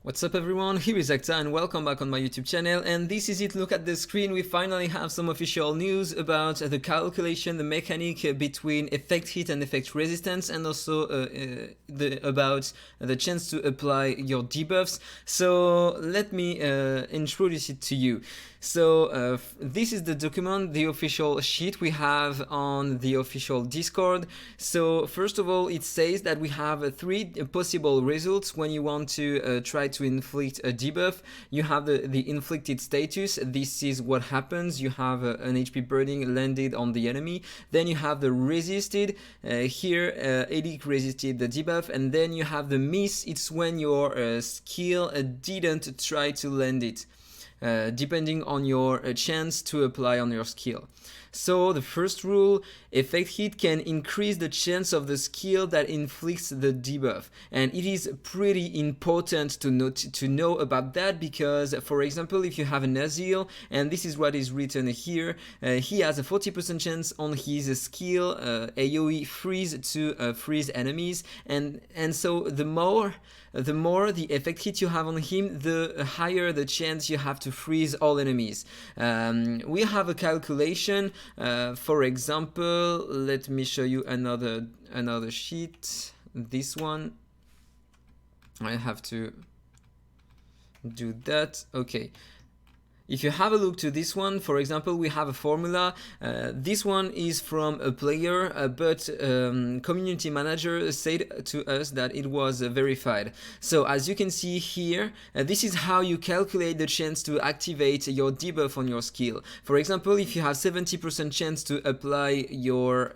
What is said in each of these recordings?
What's up everyone, here is AhkTaar and welcome back on my YouTube channel, and this is it. Look at the screen, we finally have some official news about the calculation, the mechanic between effect hit and effect resistance, and also about the chance to apply your debuffs. So let me introduce it to you. So this is the document, the official sheet we have on the official Discord. So first of all, it says that we have three possible results when you want to try to inflict a debuff. You have the inflicted status. This is what happens. You have an HP burning landed on the enemy. Then you have the resisted. Here Edic resisted the debuff, and then you have the miss. It's when your skill didn't try to land it. Depending on your chance to apply on your skill. So the first rule, effect hit can increase the chance of the skill that inflicts the debuff, and it is pretty important to know about that, because for example, if you have a Nazil, and this is what is written here, he has a 40% chance on his skill AoE freeze to freeze enemies, and so the more the effect hit you have on him, the higher the chance you have to freeze all enemies. We have a calculation. For example, let me show you another sheet. This one, I have to do that. Okay. If you have a look to this one, for example, we have a formula. This one is from a player, but community manager said to us that it was verified. So as you can see here, this is how you calculate the chance to activate your debuff on your skill. For example, if you have 70% chance to apply your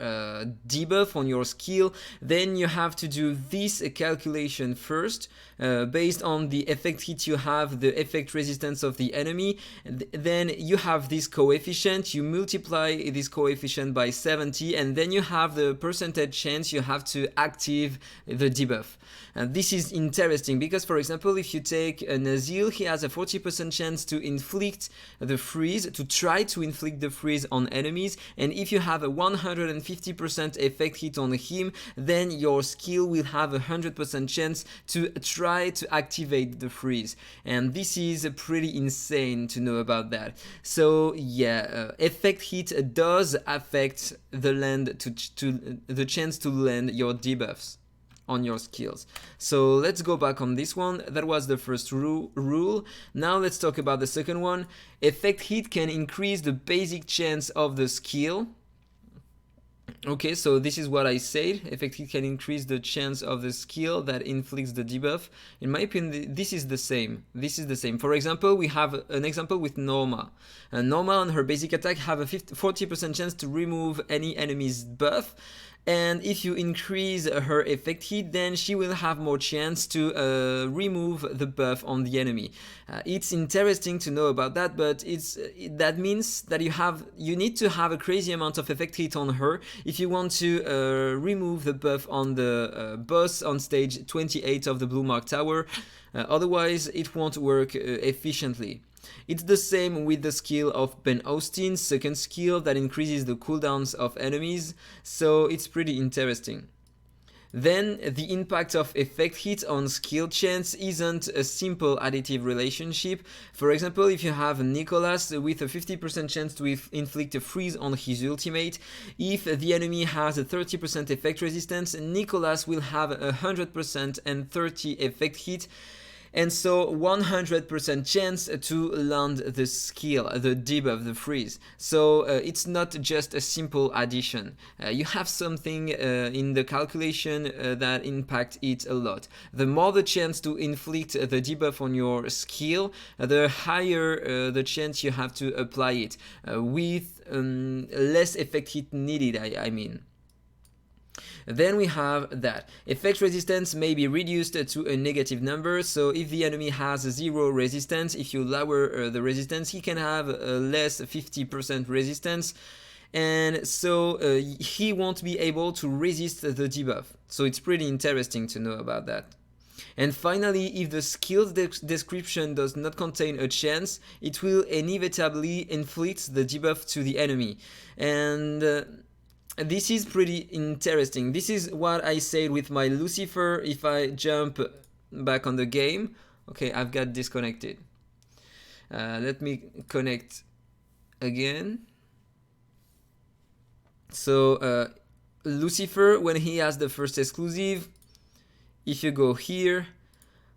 debuff on your skill, then you have to do this calculation first, based on the effect hit you have, the effect resistance of the enemy. Then you have this coefficient, you multiply this coefficient by 70, and then you have the percentage chance you have to active the debuff. And this is interesting because, for example, if you take a Nazil, he has a 40% chance to inflict the freeze, to try to inflict the freeze on enemies, and if you have a 150% effect hit on him, then your skill will have a 100% chance to try to activate the freeze. And this is pretty insane to know about that. So yeah, effect hit does affect the land to the chance to land your debuffs on your skills. So let's go back on this one. That was the first rule. Now let's talk about the second one. Effect hit can increase the basic chance of the skill. Okay, so this is what I said. Effect hit can increase the chance of the skill that inflicts the debuff. In my opinion, this is the same. This is the same. For example, we have an example with Norma. Norma on her basic attack have a 40% chance to remove any enemy's buff. And if you increase her effect hit, then she will have more chance to remove the buff on the enemy. It's interesting to know about that, but that means that you need to have a crazy amount of effect hit on her if you want to remove the buff on the boss on stage 28 of the Blue Mark Tower. Otherwise, it won't work efficiently. It's the same with the skill of Ben Austin's second skill that increases the cooldowns of enemies, so it's pretty interesting. Then the impact of effect hit on skill chance isn't a simple additive relationship. For example, if you have Nicholas with a 50% chance to inflict a freeze on his ultimate, if the enemy has a 30% effect resistance, Nicholas will have a 100% and 30 effect hit, and so 100% chance to land the skill, the debuff, the freeze. So it's not just a simple addition. You have something in the calculation that impact it a lot. The more the chance to inflict the debuff on your skill, the higher the chance you have to apply it, with less effect hit needed, I mean. Then we have that effect resistance may be reduced to a negative number. So if the enemy has 0 resistance, if you lower the resistance, he can have less 50% resistance, and so he won't be able to resist the debuff. So it's pretty interesting to know about that. And finally, if the skill's description does not contain a chance, it will inevitably inflict the debuff to the enemy. And this is pretty interesting. This is what I said with my Lucifer. If I jump back on the game, Okay, I've got disconnected. Let me connect again. So Lucifer, when he has the first exclusive, if you go here,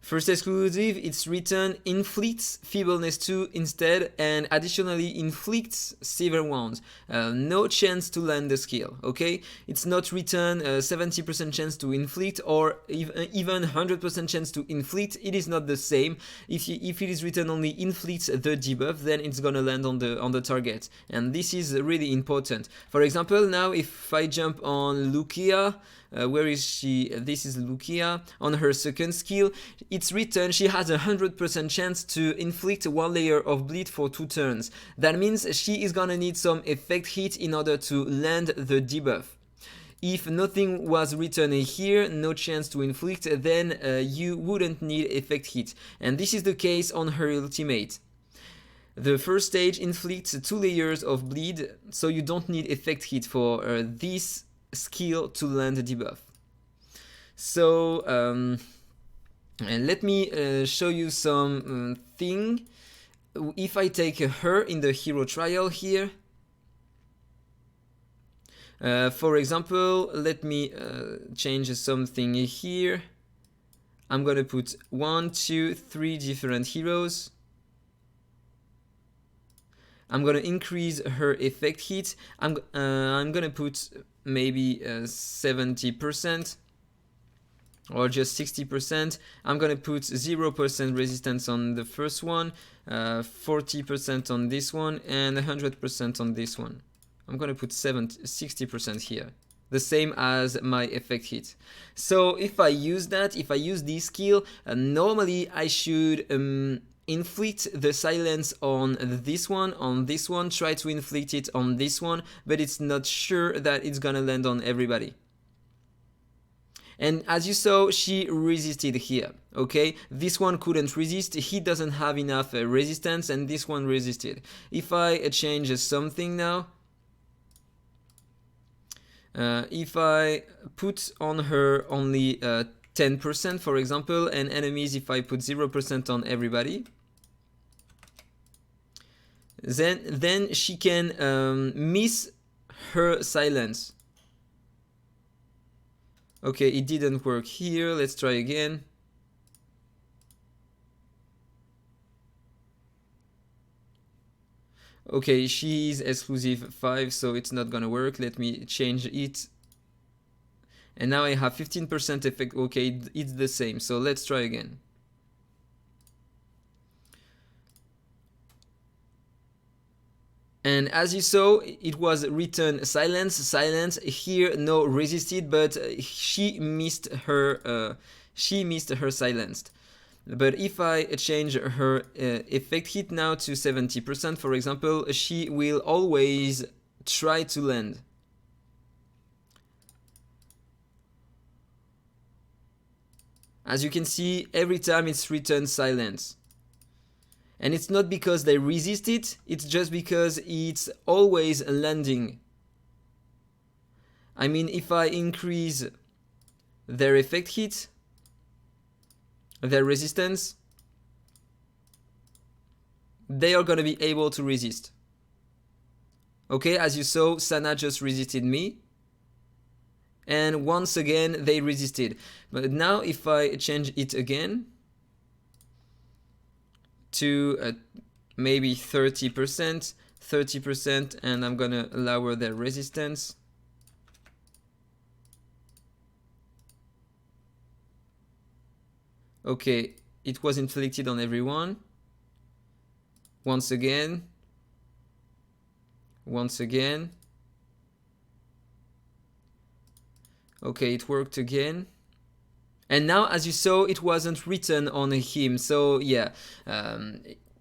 first exclusive, it's written inflicts feebleness 2 instead, and additionally inflicts severe wounds. No chance to land the skill, okay? It's not written 70% chance to inflict or even 100% chance to inflict. It is not the same. If it is written only inflicts the debuff, then it's gonna land on the target, and this is really important. For example, now if I jump on Lukea, where is she? This is Lukea. On her second skill, it's written she has 100% chance to inflict 1 layer of bleed for 2 turns. That means she is gonna need some effect hit in order to land the debuff. If nothing was written here, no chance to inflict, then you wouldn't need effect hit. And this is the case on her ultimate. The first stage inflicts 2 layers of bleed, so you don't need effect hit for this skill to land a debuff. So and let me show you some thing. If I take her in the hero trial here, for example, let me change something here. I'm gonna put 1, 2, 3 different heroes. I'm gonna increase her effect hit. I'm gonna put maybe 70% or just 60%. I'm gonna put 0% resistance on the first one, 40% on this one, and 100% on this one. I'm gonna put 60% here, the same as my effect hit. So if I use that, if I use this skill, normally I should inflict the silence on this one, try to inflict it on this one, but it's not sure that it's gonna land on everybody. And as you saw, she resisted here, okay? This one couldn't resist, he doesn't have enough resistance, and this one resisted. If I change something now, if I put on her only 10%, for example, and enemies, if I put 0% on everybody, then she can miss her silence. Okay, it didn't work here. Let's try again. Okay, she's exclusive 5, so it's not gonna work. Let me change it. And now I have 15% effect. Okay, it's the same. So let's try again. And as you saw, it was written silence, silence. Here, no resisted, but she missed her silenced. But if I change her effect hit now to 70%, for example, she will always try to land. As you can see, every time it's written silence. And it's not because they resist it, it's just because it's always landing. I mean, if I increase their effect hit, their resistance, they are gonna be able to resist. Okay, as you saw, Sana just resisted me. And once again, they resisted. But now if I change it again to maybe 30%, and I'm gonna lower their resistance. Okay, it was inflicted on everyone. Once again. Okay, it worked again. And now, as you saw, it wasn't written on him. So yeah,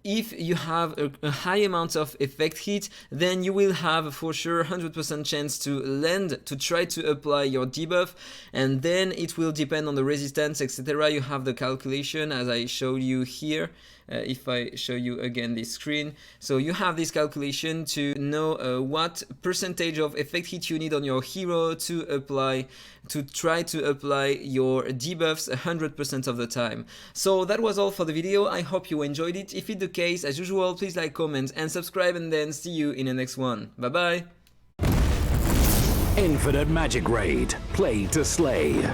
if you have a high amount of effect hit, then you will have for sure 100% chance to land, to try to apply your debuff, and then it will depend on the resistance, etc. You have the calculation as I showed you here. if I show you again this screen. So you have this calculation to know what percentage of effect hit you need on your hero to try to apply your debuffs 100% of the time. So that was all for the video. I hope you enjoyed it. If it's the case, as usual, please like, comment and subscribe, and then see you in the next one. Bye bye. Infinite Magicraid. Play to slay.